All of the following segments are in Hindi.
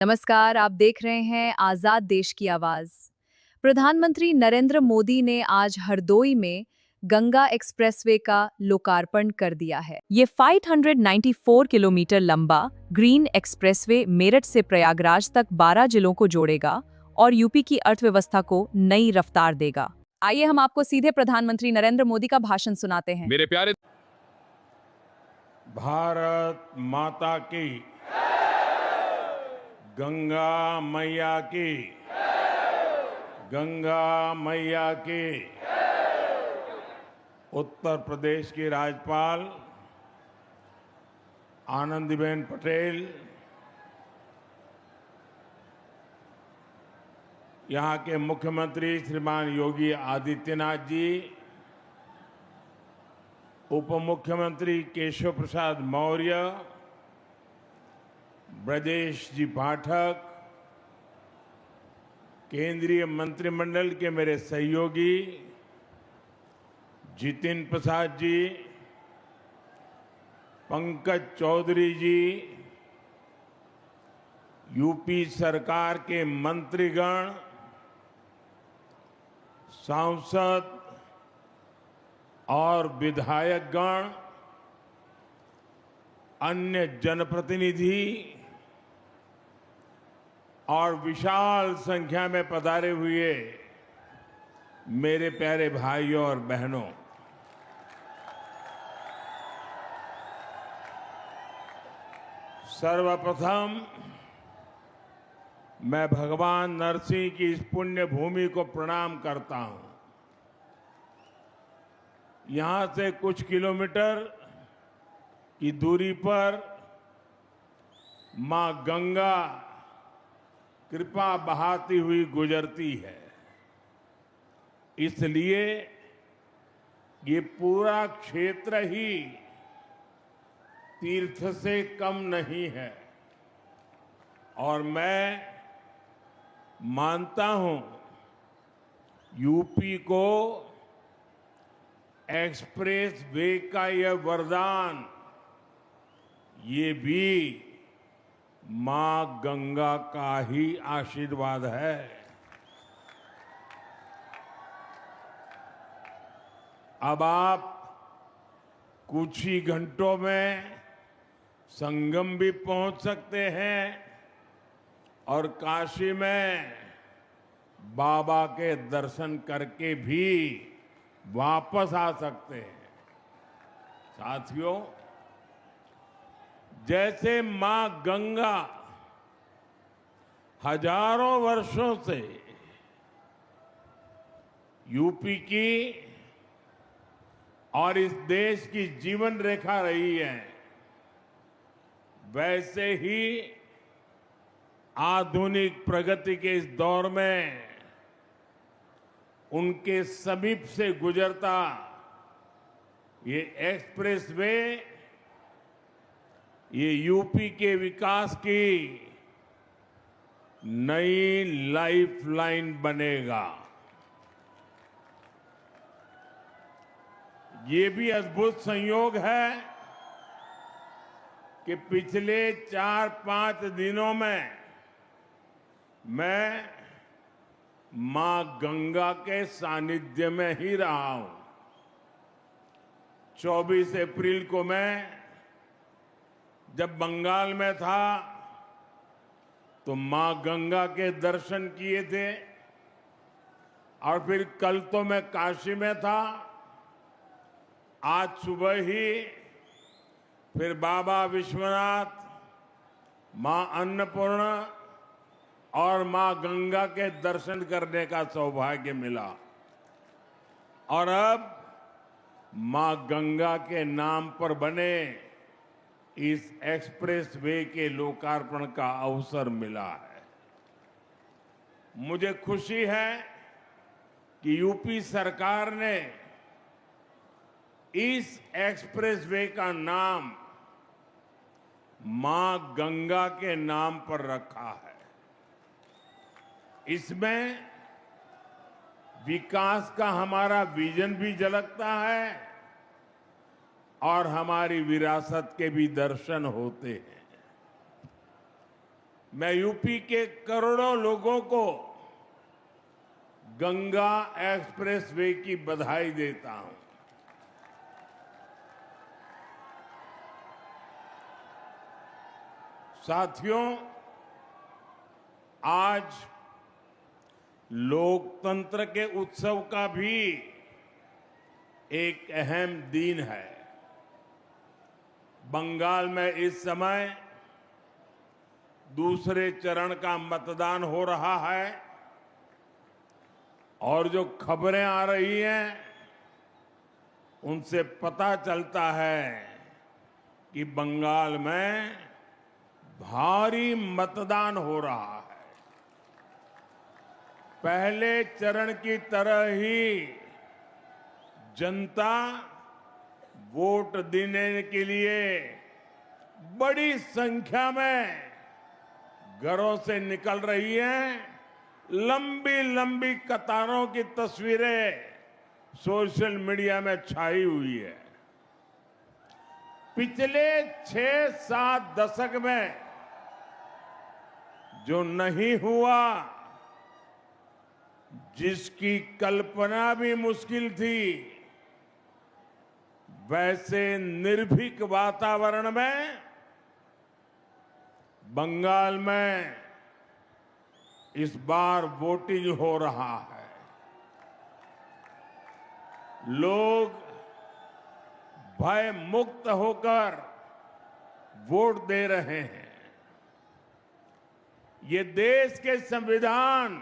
नमस्कार, आप देख रहे हैं आजाद देश की आवाज। प्रधानमंत्री नरेंद्र मोदी ने आज हरदोई में गंगा एक्सप्रेसवे का लोकार्पण कर दिया है। ये 594 किलोमीटर लंबा ग्रीन एक्सप्रेसवे मेरठ से प्रयागराज तक 12 जिलों को जोड़ेगा और यूपी की अर्थव्यवस्था को नई रफ्तार देगा। आइए हम आपको सीधे प्रधानमंत्री नरेंद्र मोदी का भाषण सुनाते हैं। मेरे प्यारे भारत माता की, गंगा मैया की, गंगा मैया की। उत्तर प्रदेश की राज्यपाल आनंदीबेन पटेल, यहाँ के मुख्यमंत्री श्रीमान योगी आदित्यनाथ जी, उप मुख्यमंत्री केशव प्रसाद मौर्य, ब्रजेश जी पाठक, केंद्रीय मंत्रिमंडल के मेरे सहयोगी जितिन प्रसाद जी, पंकज चौधरी जी, यूपी सरकार के मंत्रीगण, सांसद और विधायकगण, अन्य जनप्रतिनिधि और विशाल संख्या में पधारे हुए मेरे प्यारे भाइयों और बहनों, सर्वप्रथम मैं भगवान नरसिंह की इस पुण्य भूमि को प्रणाम करता हूं। यहां से कुछ किलोमीटर की दूरी पर मां गंगा कृपा बहाती हुई गुजरती है, इसलिए ये पूरा क्षेत्र ही तीर्थ से कम नहीं है। और मैं मानता हूं यूपी को एक्सप्रेस वे का यह वरदान, ये भी मां गंगा का ही आशीर्वाद है। अब आप कुछ ही घंटों में संगम भी पहुंच सकते हैं और काशी में बाबा के दर्शन करके भी वापस आ सकते हैं। साथियों, जैसे मां गंगा हजारों वर्षों से यूपी की और इस देश की जीवन रेखा रही है, वैसे ही आधुनिक प्रगति के इस दौर में उनके समीप से गुजरता ये एक्सप्रेसवे, ये यूपी के विकास की नई लाइफलाइन बनेगा। ये भी अद्भुत संयोग है कि पिछले 4-5 दिनों में मैं मां गंगा के सानिध्य में ही रहा हूं। 24 अप्रैल को मैं जब बंगाल में था तो मां गंगा के दर्शन किए थे, और फिर कल तो मैं काशी में था। आज सुबह ही फिर बाबा विश्वनाथ, मां अन्नपूर्णा और मां गंगा के दर्शन करने का सौभाग्य मिला। और अब मां गंगा के नाम पर बने इस एक्सप्रेस वे के लोकार्पण का अवसर मिला है। मुझे खुशी है कि यूपी सरकार ने इस एक्सप्रेस वे का नाम मां गंगा के नाम पर रखा है। इसमें विकास का हमारा विजन भी झलकता है और हमारी विरासत के भी दर्शन होते हैं। मैं यूपी के करोड़ों लोगों को गंगा एक्सप्रेसवे की बधाई देता हूं। साथियों, आज लोकतंत्र के उत्सव का भी एक अहम दिन है। बंगाल में इस समय दूसरे चरण का मतदान हो रहा है और जो खबरें आ रही हैं उनसे पता चलता है कि बंगाल में भारी मतदान हो रहा है। पहले चरण की तरह ही जनता वोट देने के लिए बड़ी संख्या में घरों से निकल रही है। लंबी लंबी कतारों की तस्वीरें सोशल मीडिया में छाई हुई है। पिछले 6-7 दशक में जो नहीं हुआ, जिसकी कल्पना भी मुश्किल थी, वैसे निर्भीक वातावरण में बंगाल में इस बार वोटिंग हो रहा है। लोग भय मुक्त होकर वोट दे रहे हैं। ये देश के संविधान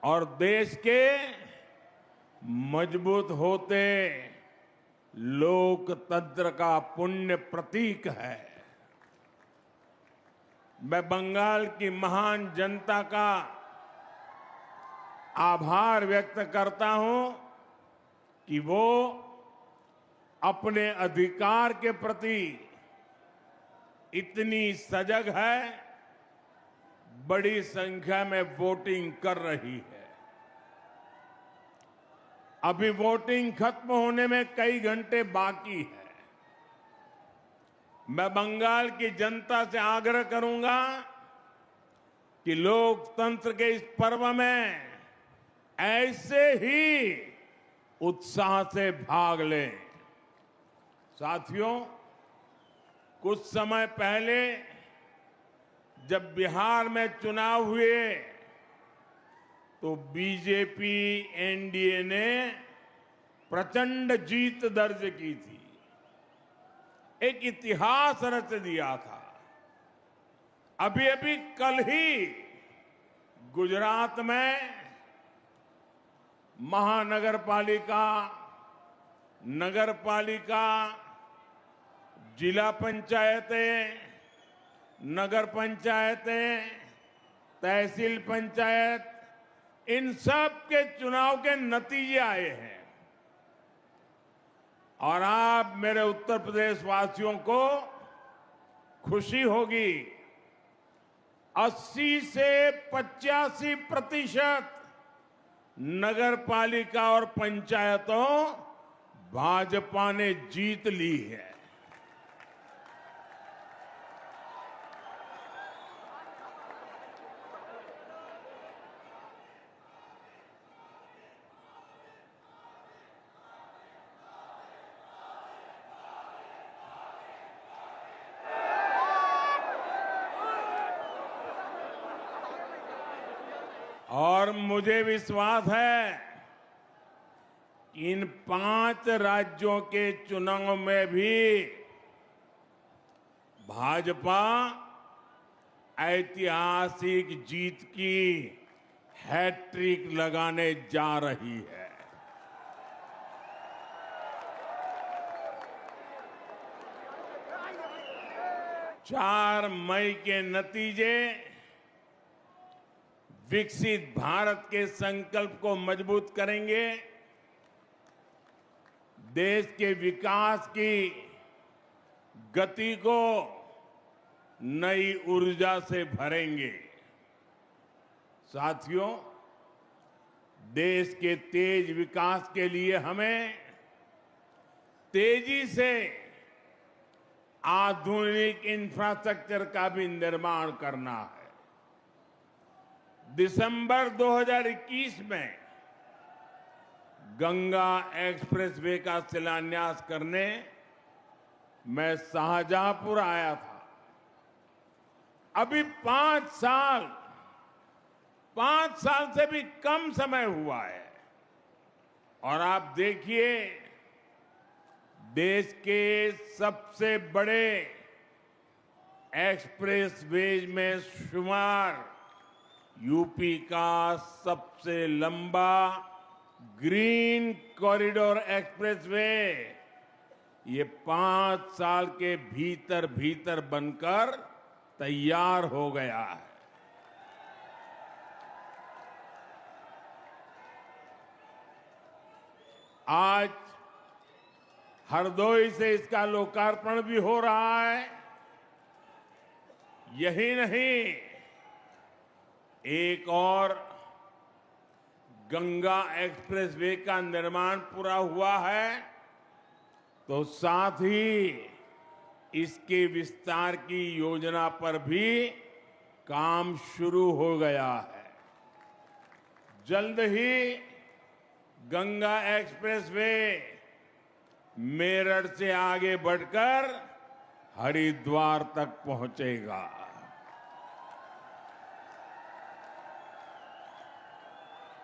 और देश के मजबूत होते लोकतंत्र का पुण्य प्रतीक है। मैं बंगाल की महान जनता का आभार व्यक्त करता हूं कि वो अपने अधिकार के प्रति इतनी सजग है, बड़ी संख्या में वोटिंग कर रही है। अभी वोटिंग खत्म होने में कई घंटे बाकी है। मैं बंगाल की जनता से आग्रह करूंगा कि लोकतंत्र के इस पर्व में ऐसे ही उत्साह से भाग लें। साथियों, कुछ समय पहले जब बिहार में चुनाव हुए तो बीजेपी एनडीए ने प्रचंड जीत दर्ज की थी, एक इतिहास रच दिया था। अभी अभी कल ही गुजरात में महानगरपालिका, नगरपालिका, जिला पंचायतें, नगर पंचायतें, तहसील पंचायत, इन सब के चुनाव के नतीजे आए हैं। और आप मेरे उत्तर प्रदेश वासियों को खुशी होगी, 80 से 85% नगर पालिका और पंचायतों भाजपा ने जीत ली है। और मुझे विश्वास है कि इन 5 राज्यों के चुनाव में भी भाजपा ऐतिहासिक जीत की हैट्रिक लगाने जा रही है। चार मई के नतीजे विकसित भारत के संकल्प को मजबूत करेंगे, देश के विकास की गति को नई ऊर्जा से भरेंगे। साथियों, देश के तेज विकास के लिए हमें तेजी से आधुनिक इंफ्रास्ट्रक्चर का भी निर्माण करना है। दिसंबर 2021 में गंगा एक्सप्रेसवे का शिलान्यास करने मैं शाहजहांपुर आया था। अभी 5 साल से भी कम समय हुआ है और आप देखिए देश के सबसे बड़े एक्सप्रेसवेज में शुमार यूपी का सबसे लंबा ग्रीन कॉरिडोर एक्सप्रेसवे ये 5 साल के भीतर भीतर बनकर तैयार हो गया है। आज हरदोई से इसका लोकार्पण भी हो रहा है। यही नहीं, एक और गंगा एक्सप्रेसवे का निर्माण पूरा हुआ है तो साथ ही इसके विस्तार की योजना पर भी काम शुरू हो गया है। जल्द ही गंगा एक्सप्रेसवे मेरठ से आगे बढ़कर हरिद्वार तक पहुंचेगा।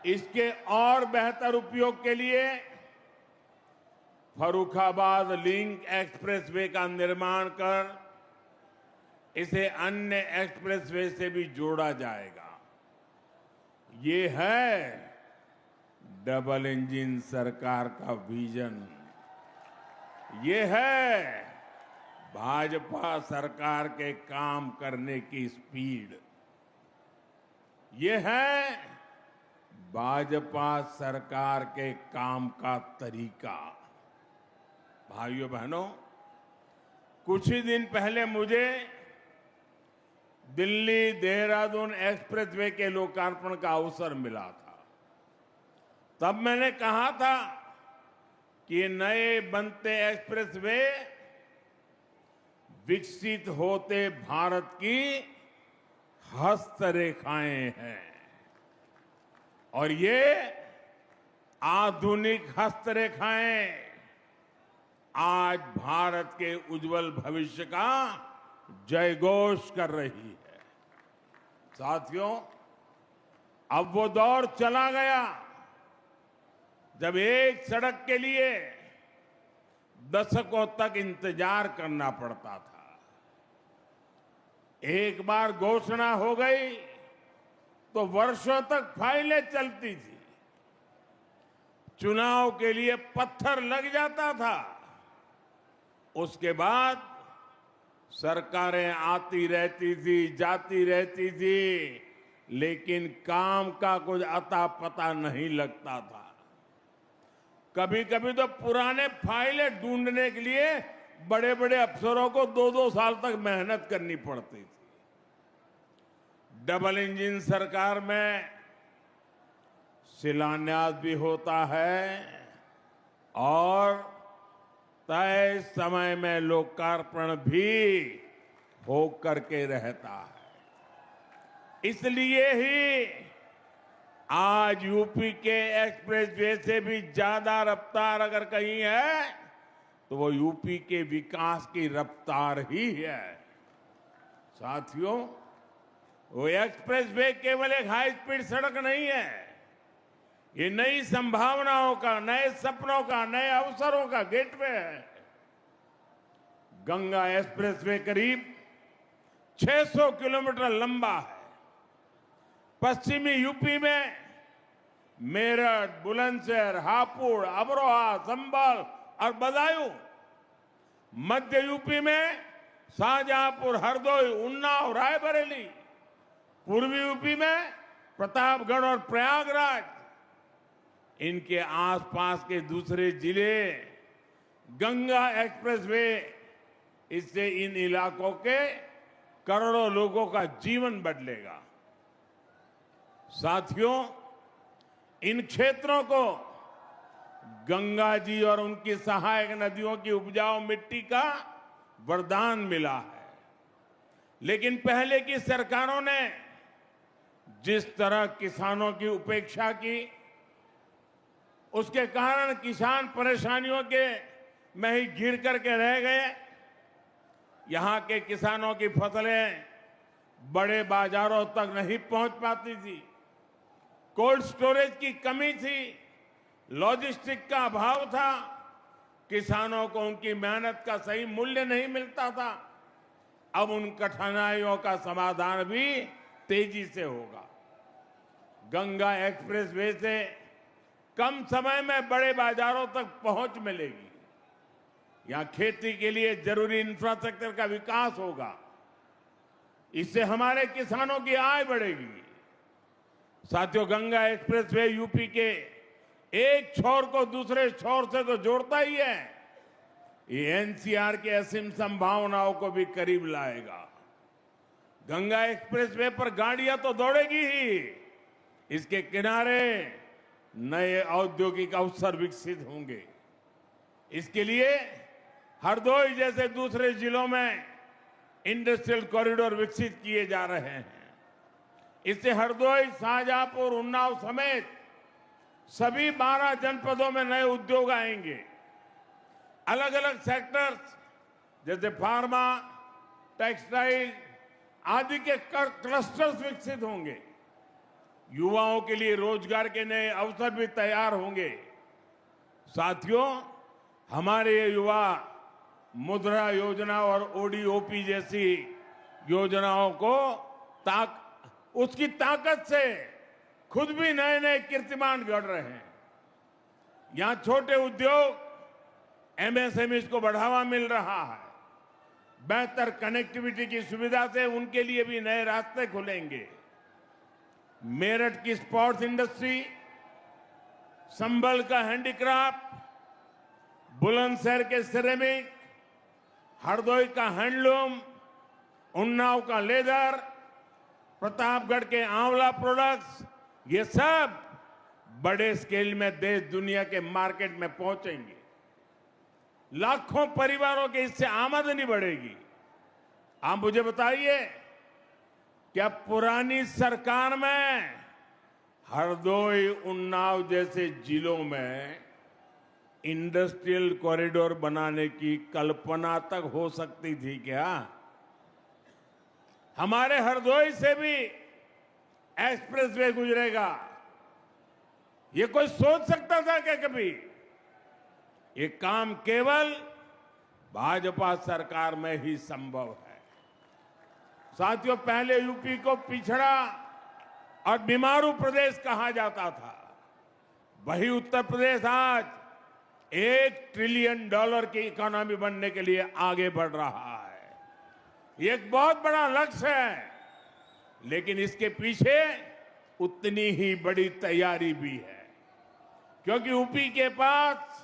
इसके और बेहतर उपयोग के लिए फर्रुखाबाद लिंक एक्सप्रेसवे का निर्माण कर इसे अन्य एक्सप्रेसवे से भी जोड़ा जाएगा। ये है डबल इंजन सरकार का विजन। ये है भाजपा सरकार के काम करने की स्पीड। ये है भाजपा सरकार के काम का तरीका। भाइयों बहनों, कुछ ही दिन पहले मुझे दिल्ली देहरादून एक्सप्रेसवे के लोकार्पण का अवसर मिला था। तब मैंने कहा था कि नए बनते एक्सप्रेसवे विकसित होते भारत की हस्तरेखाएं हैं और ये आधुनिक हस्तरेखाएं आज भारत के उज्जवल भविष्य का जयघोष कर रही है। साथियों, अब वो दौर चला गया जब एक सड़क के लिए दशकों तक इंतजार करना पड़ता था। एक बार घोषणा हो गई तो वर्षों तक फाइलें चलती थी। चुनाव के लिए पत्थर लग जाता था। उसके बाद सरकारें आती रहती थी, जाती रहती थी, लेकिन काम का कुछ अता पता नहीं लगता था। कभी कभी तो पुराने फाइलें ढूंढने के लिए बड़े बड़े अफसरों को 2-2 साल तक मेहनत करनी पड़ती थी। डबल इंजन सरकार में शिलान्यास भी होता है और तय समय में लोकार्पण भी हो करके रहता है। इसलिए ही आज यूपी के एक्सप्रेसवे से भी ज्यादा रफ्तार अगर कहीं है तो वो यूपी के विकास की रफ्तार ही है। साथियों, वो एक्सप्रेसवे केवल एक हाई स्पीड सड़क नहीं है। ये नई संभावनाओं का, नए सपनों का, नए अवसरों का गेटवे है। गंगा एक्सप्रेसवे करीब 600 किलोमीटर लंबा है। पश्चिमी यूपी में मेरठ, बुलंदशहर, हापुड़, अमरोहा, संभल और बदायूं, मध्य यूपी में शाहजहांपुर, हरदोई, उन्नाव, रायबरेली, पूर्वी यूपी में प्रतापगढ़ और प्रयागराज, इनके आसपास के दूसरे जिले गंगा एक्सप्रेसवे इससे इन इलाकों के करोड़ों लोगों का जीवन बदलेगा। साथियों, इन क्षेत्रों को गंगा जी और उनकी सहायक नदियों की उपजाऊ मिट्टी का वरदान मिला है। लेकिन पहले की सरकारों ने जिस तरह किसानों की उपेक्षा की, उसके कारण किसान परेशानियों के में ही घिर करके रह गए। यहां के किसानों की फसलें बड़े बाजारों तक नहीं पहुंच पाती थी, कोल्ड स्टोरेज की कमी थी, लॉजिस्टिक का अभाव था, किसानों को उनकी मेहनत का सही मूल्य नहीं मिलता था। अब उन कठिनाइयों का समाधान भी तेजी से होगा। गंगा एक्सप्रेसवे से कम समय में बड़े बाजारों तक पहुंच मिलेगी। यहां खेती के लिए जरूरी इंफ्रास्ट्रक्चर का विकास होगा। इससे हमारे किसानों की आय बढ़ेगी। साथियों, गंगा एक्सप्रेसवे यूपी के एक छोर को दूसरे छोर से तो जोड़ता ही है, ये एनसीआर की असीम संभावनाओं को भी करीब लाएगा। गंगा एक्सप्रेसवे पर गाड़ियां तो दौड़ेगी ही, इसके किनारे नए औद्योगिक अवसर विकसित होंगे। इसके लिए हरदोई जैसे दूसरे जिलों में इंडस्ट्रियल कॉरिडोर विकसित किए जा रहे हैं। इससे हरदोई, शाहजहांपुर, उन्नाव समेत सभी 12 जनपदों में नए उद्योग आएंगे। अलग अलग सेक्टर्स जैसे फार्मा, टेक्सटाइल आदि के क्लस्टर्स विकसित होंगे। युवाओं के लिए रोजगार के नए अवसर भी तैयार होंगे। साथियों, हमारे ये युवा मुद्रा योजना और ओडीओपी जैसी योजनाओं को उसकी ताकत से खुद भी नए नए कीर्तिमान गढ़ रहे हैं। यहां छोटे उद्योग, एमएसएमई को बढ़ावा मिल रहा है। बेहतर कनेक्टिविटी की सुविधा से उनके लिए भी नए रास्ते खुलेंगे। मेरठ की स्पोर्ट्स इंडस्ट्री, संभल का हैंडीक्राफ्ट, बुलंदशहर के सिरेमिक, हरदोई का हैंडलूम, उन्नाव का लेदर, प्रतापगढ़ के आंवला प्रोडक्ट्स, ये सब बड़े स्केल में देश दुनिया के मार्केट में पहुंचेंगे। लाखों परिवारों के इससे आमदनी बढ़ेगी। आप मुझे बताइए, क्या पुरानी सरकार में हरदोई, उन्नाव जैसे जिलों में इंडस्ट्रियल कॉरिडोर बनाने की कल्पना तक हो सकती थी क्या? हमारे हरदोई से भी एक्सप्रेसवे गुजरेगा, ये कोई सोच सकता था क्या कभी? ये काम केवल भाजपा सरकार में ही संभव है। साथियों, पहले यूपी को पिछड़ा और बीमारू प्रदेश कहा जाता था, वही उत्तर प्रदेश आज $1 ट्रिलियन की इकोनॉमी बनने के लिए आगे बढ़ रहा है। ये एक बहुत बड़ा लक्ष्य है, लेकिन इसके पीछे उतनी ही बड़ी तैयारी भी है, क्योंकि यूपी के पास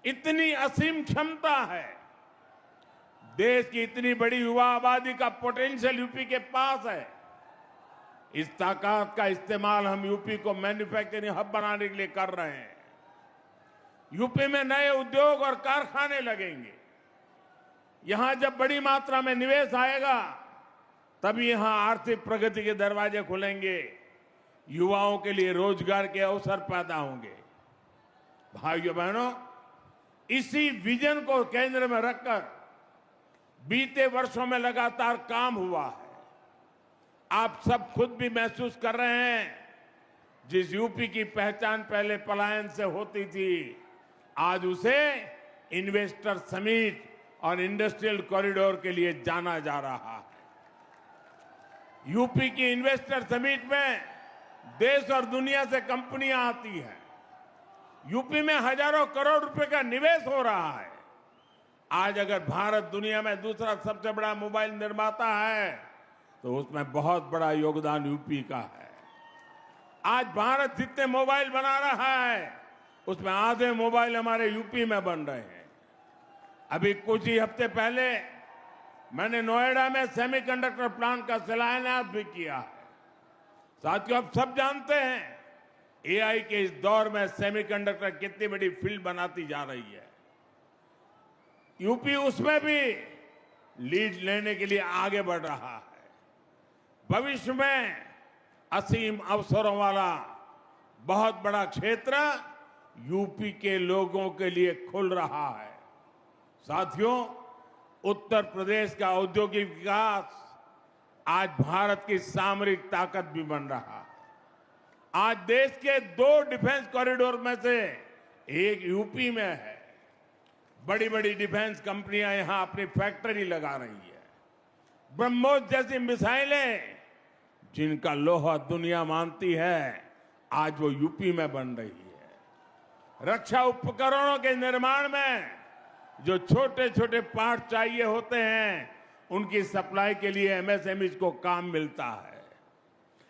इतनी असीम क्षमता है। देश की इतनी बड़ी युवा आबादी का पोटेंशियल यूपी के पास है। इस ताकत का इस्तेमाल हम यूपी को मैन्युफैक्चरिंग हब बनाने के लिए कर रहे हैं। यूपी में नए उद्योग और कारखाने लगेंगे। यहां जब बड़ी मात्रा में निवेश आएगा, तभी यहां आर्थिक प्रगति के दरवाजे खुलेंगे, युवाओं के लिए रोजगार के अवसर पैदा होंगे। भाइयों बहनों, इसी विजन को केंद्र में रखकर बीते वर्षों में लगातार काम हुआ है। आप सब खुद भी महसूस कर रहे हैं, जिस यूपी की पहचान पहले पलायन से होती थी, आज उसे इन्वेस्टर समिट और इंडस्ट्रियल कॉरिडोर के लिए जाना जा रहा है। यूपी की इन्वेस्टर समिट में देश और दुनिया से कंपनियां आती हैं। यूपी में हजारों करोड़ रुपए का निवेश हो रहा है। आज अगर भारत दुनिया में दूसरा सबसे बड़ा मोबाइल निर्माता है, तो उसमें बहुत बड़ा योगदान यूपी का है। आज भारत जितने मोबाइल बना रहा है, उसमें आधे मोबाइल हमारे यूपी में बन रहे हैं। अभी कुछ ही हफ्ते पहले मैंने नोएडा में सेमीकंडक्टर प्लांट का शिलान्यास भी किया है। साथियों, आप सब जानते हैं, एआई के इस दौर में सेमीकंडक्टर कितनी बड़ी फील्ड बनाती जा रही है। यूपी उसमें भी लीड लेने के लिए आगे बढ़ रहा है। भविष्य में असीम अवसरों वाला बहुत बड़ा क्षेत्र यूपी के लोगों के लिए खुल रहा है। साथियों, उत्तर प्रदेश का औद्योगिक विकास आज भारत की सामरिक ताकत भी बन रहा है। आज देश के 2 डिफेंस कॉरिडोर में से एक यूपी में है। बड़ी बड़ी डिफेंस कंपनियां यहां अपनी फैक्ट्री लगा रही है। ब्रह्मोस जैसी मिसाइलें जिनका लोहा दुनिया मानती है, आज वो यूपी में बन रही है। रक्षा उपकरणों के निर्माण में जो छोटे छोटे पार्ट चाहिए होते हैं, उनकी सप्लाई के लिए एमएसएमई को काम मिलता है।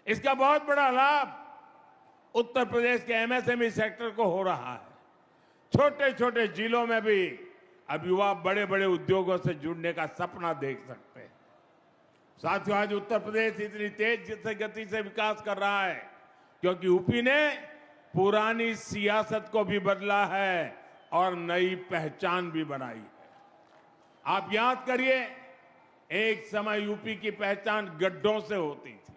इसका बहुत बड़ा लाभ उत्तर प्रदेश के एमएसएमई सेक्टर को हो रहा है। छोटे छोटे जिलों में भी अब युवा बड़े बड़े उद्योगों से जुड़ने का सपना देख सकते हैं। साथियों, आज उत्तर प्रदेश इतनी तेज गति से विकास कर रहा है क्योंकि यूपी ने पुरानी सियासत को भी बदला है और नई पहचान भी बनाई है। आप याद करिए, एक समय यूपी की पहचान गड्ढों से होती थी।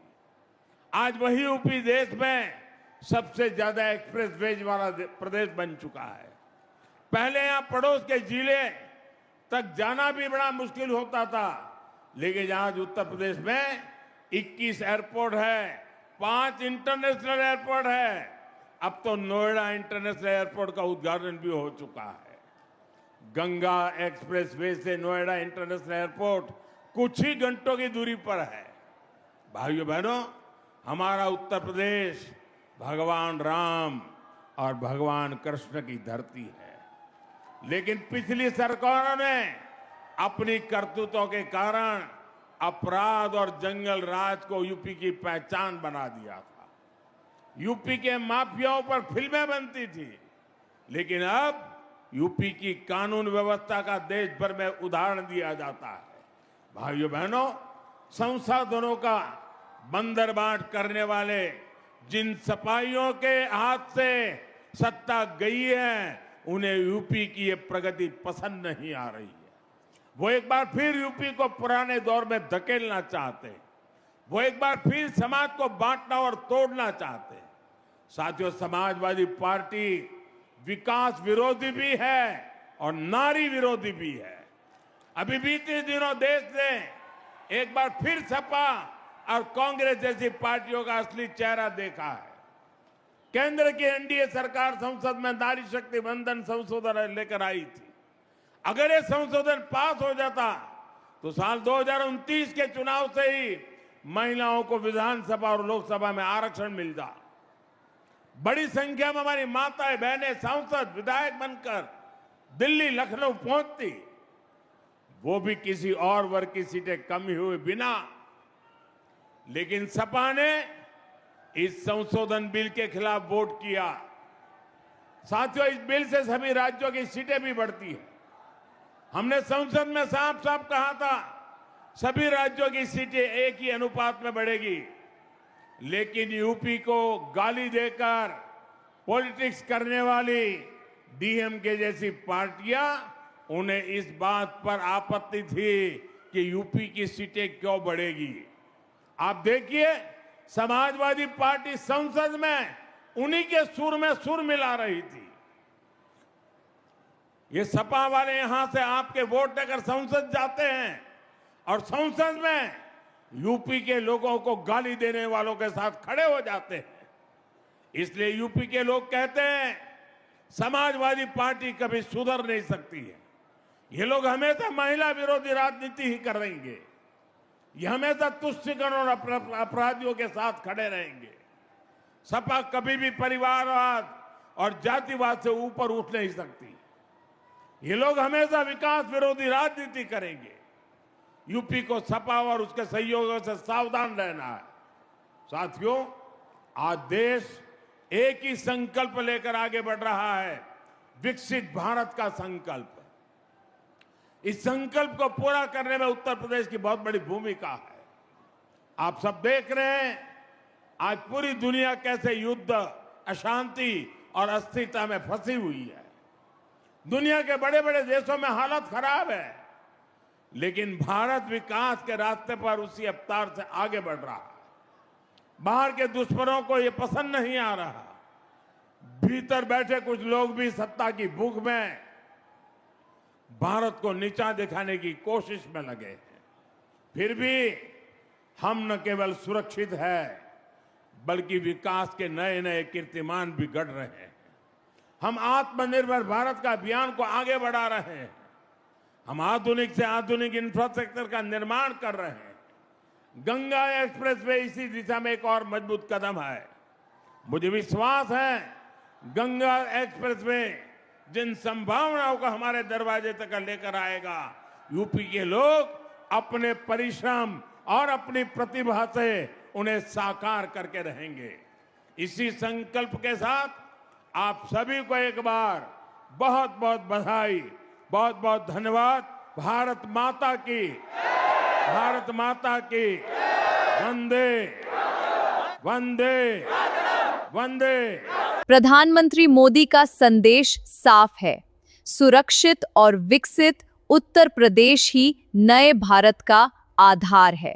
आज वही यूपी देश में सबसे ज्यादा एक्सप्रेस वेज वाला प्रदेश बन चुका है। पहले यहां पड़ोस के जिले तक जाना भी बड़ा मुश्किल होता था, लेकिन आज उत्तर प्रदेश में 21 एयरपोर्ट है, 5 इंटरनेशनल एयरपोर्ट है। अब तो नोएडा इंटरनेशनल एयरपोर्ट का उद्घाटन भी हो चुका है। गंगा एक्सप्रेसवे से नोएडा इंटरनेशनल एयरपोर्ट कुछ ही घंटों की दूरी पर है। भाइयों बहनों, हमारा उत्तर प्रदेश भगवान राम और भगवान कृष्ण की धरती है, लेकिन पिछली सरकारों ने अपनी करतूतों के कारण अपराध और जंगल राज को यूपी की पहचान बना दिया था। यूपी के माफियाओं पर फिल्में बनती थी, लेकिन अब यूपी की कानून व्यवस्था का देश भर में उदाहरण दिया जाता है। भाइयों बहनों, संसाधनों का बंदरबाट करने वाले जिन सपाहियों के हाथ से सत्ता गई है, उन्हें यूपी की ये प्रगति पसंद नहीं आ रही है। वो एक बार फिर यूपी को पुराने दौर में धकेलना चाहते हैं। वो एक बार फिर समाज को बांटना और तोड़ना चाहते हैं। साथियों, समाजवादी पार्टी विकास विरोधी भी है और नारी विरोधी भी है। अभी बीते दिनों देश ने एक बार फिर सपा और कांग्रेस जैसी पार्टियों का असली चेहरा देखा है। केंद्र की एनडीए सरकार संसद में नारी शक्ति वंदन संशोधन लेकर आई थी। अगर ये संशोधन पास हो जाता तो साल 2029 के चुनाव से ही महिलाओं को विधानसभा और लोकसभा में आरक्षण मिलता। बड़ी संख्या में हमारी माताएं बहनें सांसद विधायक बनकर दिल्ली लखनऊ पहुंचती, वो भी किसी और वर्ग की सीटें कम हुए बिना। लेकिन सपा ने इस संशोधन बिल के खिलाफ वोट किया। साथियों, इस बिल से सभी राज्यों की सीटें भी बढ़ती है। हमने संसद में साफ साफ कहा था, सभी राज्यों की सीटें एक ही अनुपात में बढ़ेगी। लेकिन यूपी को गाली देकर पॉलिटिक्स करने वाली डीएमके जैसी पार्टियां, उन्हें इस बात पर आपत्ति थी कि यूपी की सीटें क्यों बढ़ेगी। आप देखिए, समाजवादी पार्टी संसद में उन्हीं के सुर में सुर मिला रही थी। ये सपा वाले यहां से आपके वोट लेकर संसद जाते हैं और संसद में यूपी के लोगों को गाली देने वालों के साथ खड़े हो जाते हैं। इसलिए यूपी के लोग कहते हैं, समाजवादी पार्टी कभी सुधर नहीं सकती है। ये लोग हमेशा महिला विरोधी राजनीति ही करेंगे। ये हमेशा तुष्टिकरण और अपराधियों के साथ खड़े रहेंगे। सपा कभी भी परिवारवाद और जातिवाद से ऊपर उठ नहीं सकती। ये लोग हमेशा विकास विरोधी राजनीति करेंगे। यूपी को सपा और उसके सहयोगियों से सावधान रहना है। साथियों, आज देश एक ही संकल्प लेकर आगे बढ़ रहा है, विकसित भारत का संकल्प। इस संकल्प को पूरा करने में उत्तर प्रदेश की बहुत बड़ी भूमिका है। आप सब देख रहे हैं, आज पूरी दुनिया कैसे युद्ध, अशांति और अस्थिरता में फंसी हुई है। दुनिया के बड़े बड़े देशों में हालत खराब है, लेकिन भारत विकास के रास्ते पर उसी रफ्तार से आगे बढ़ रहा है। बाहर के दुश्मनों को ये पसंद नहीं आ रहा। भीतर बैठे कुछ लोग भी सत्ता की भूख में भारत को नीचा दिखाने की कोशिश में लगे हैं। फिर भी हम न केवल सुरक्षित है, बल्कि विकास के नए नए कीर्तिमान भी गढ़ रहे हैं। हम आत्मनिर्भर भारत का अभियान को आगे बढ़ा रहे हैं। हम आधुनिक से आधुनिक इंफ्रास्ट्रक्चर का निर्माण कर रहे हैं। गंगा एक्सप्रेसवे इसी दिशा में एक और मजबूत कदम है। मुझे विश्वास है गंगा एक्सप्रेसवे जिन संभावनाओं को हमारे दरवाजे तक लेकर आएगा, यूपी के लोग अपने परिश्रम और अपनी प्रतिभा से उन्हें साकार करके रहेंगे। इसी संकल्प के साथ आप सभी को एक बार बहुत बहुत बधाई, बहुत बहुत धन्यवाद। भारत माता की, भारत माता की। वंदे वंदे वंदे। प्रधानमंत्री मोदी का संदेश साफ है, सुरक्षित और विकसित उत्तर प्रदेश ही नए भारत का आधार है।